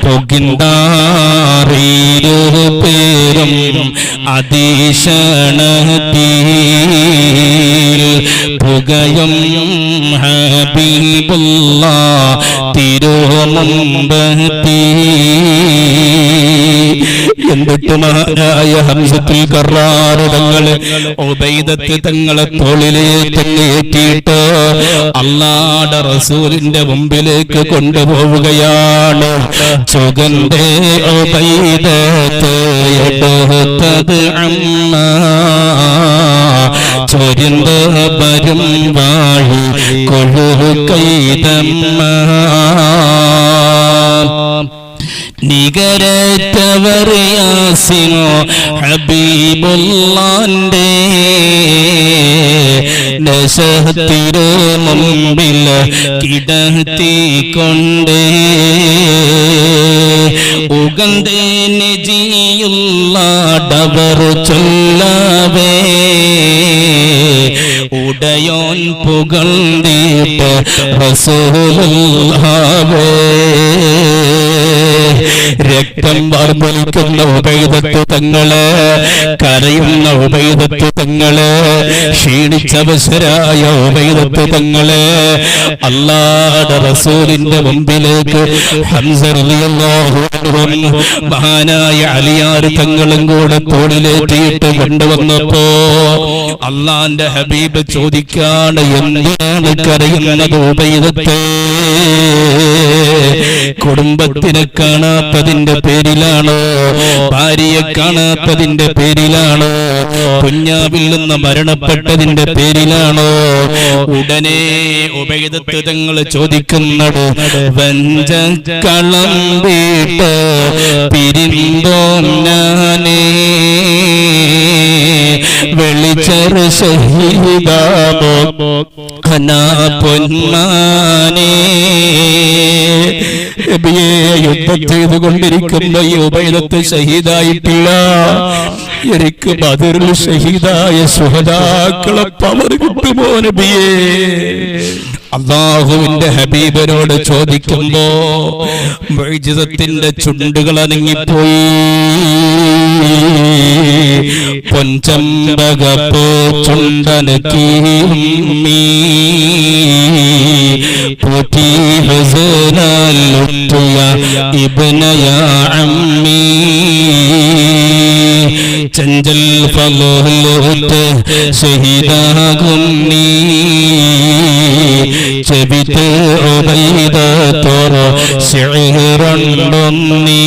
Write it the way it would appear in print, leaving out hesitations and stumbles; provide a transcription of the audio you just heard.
പുകിന്താറിരു പേരും അതീശണത്തിൽ പുകയും ഹബീബുല്ലാഹ് തിരുമുമ്പത്തി. എന്നിട്ട് മഹാനായ ഹംസത്തുൽ കറാർ തങ്ങളെ ഉബൈദത്ത് തങ്ങളെ തോളിലേക്ക് ഏറ്റിയിട്ട് അല്ലാഹുവിന്റെ റസൂലിന്റെ മുമ്പിലേക്ക് കൊണ്ടുപോവുകയാണ്. സുഗന്ധേ ഉബൈദത്ത് യദഹതദ് അമ്മ ചൊരിന്ത വരും വാഴി കൊഴുകൈതമ്മ. നികരറ്റവർ യാസിനോ ഹബീബുല്ലാന്റെ നശഹത്തിരു മുമ്പിൽ കിടത്തിക്കൊണ്ടേ ഉഗന്ധേ നജിയുള്ള ഡബർ ചൊല്ലവേ ഉടയോൻ പുകഴ്ന്നിട്ട് റസൂലുള്ളാഹേ. രക്തം വാർന്നൊലിക്കുന്ന ഉബൈദത്ത് തങ്ങള്, കരയുന്ന ഉബൈദത്ത് തങ്ങള്, ക്ഷീണിച്ചവശരായ ഉബൈദത്ത് തങ്ങള് അല്ലാഹുവിന്റെ റസൂലിന്റെ മുമ്പിലേക്ക് ഹംസ റളിയല്ലാഹു അൻഹു മഹാനായ അലിയാർ തങ്ങളും കൂടെ തോളിലേറ്റിയിട്ട് കൊണ്ടുവന്നപ്പോ അല്ലാഹുവിന്റെ ഹബീബ് ചോദിക്കാണ്, എന്താണ് കരയുന്നത് ഉബൈദത്തേ? കുടുംബത്തിനെ കാണാത്തതിന്റെ പേരിലാണോ? ഭാര്യയെ കാണാത്തതിന്റെ പേരിലാണോ? കുഞ്ഞാവിൽ നിന്ന് മരണപ്പെട്ടതിന്റെ പേരിലാണോ? ഉടനെ ഉബൈദത്ത് തങ്ങൾ ചോദിക്കുന്നത്, വഞ്ചക്കളം വീട്ട് പിരിന്തോന്നാനേ വെളിച്ചെറു ശഹീദാമോ അനാ പൊന്മാനേ. യുദ്ധം ചെയ്തുകൊണ്ടിരിക്കുന്ന ഈ ഉബൈദത്ത് ഷഹീദായിട്ടില്ല. എനിക്ക് ബദറിൽ ഷഹീദായ ശുഹദാക്കളെ പവർ കിട്ടുമോ നബിയേ? അല്ലാഹുവിന്റെ ഹബീബിനോട് ചോദിക്കുമ്പോ മുഅ്ജിസത്തിന്റെ ചുണ്ടുകൾ അനങ്ങിപ്പോയി. പൊൻചമ്പകപ്പൂ ചുണ്ടനക്കീമ്മീ പോറ്റി ഹസനാൽ ലുത്തുയ ഇബ്നയ അമ്മീ. ചഞ്ചൽ ഫലോലോത്ത് ഷഹീദാകും നീ ചെവിത്ത് ഉബൈദത്തോർ ശിഅറുണ്ടും നീ.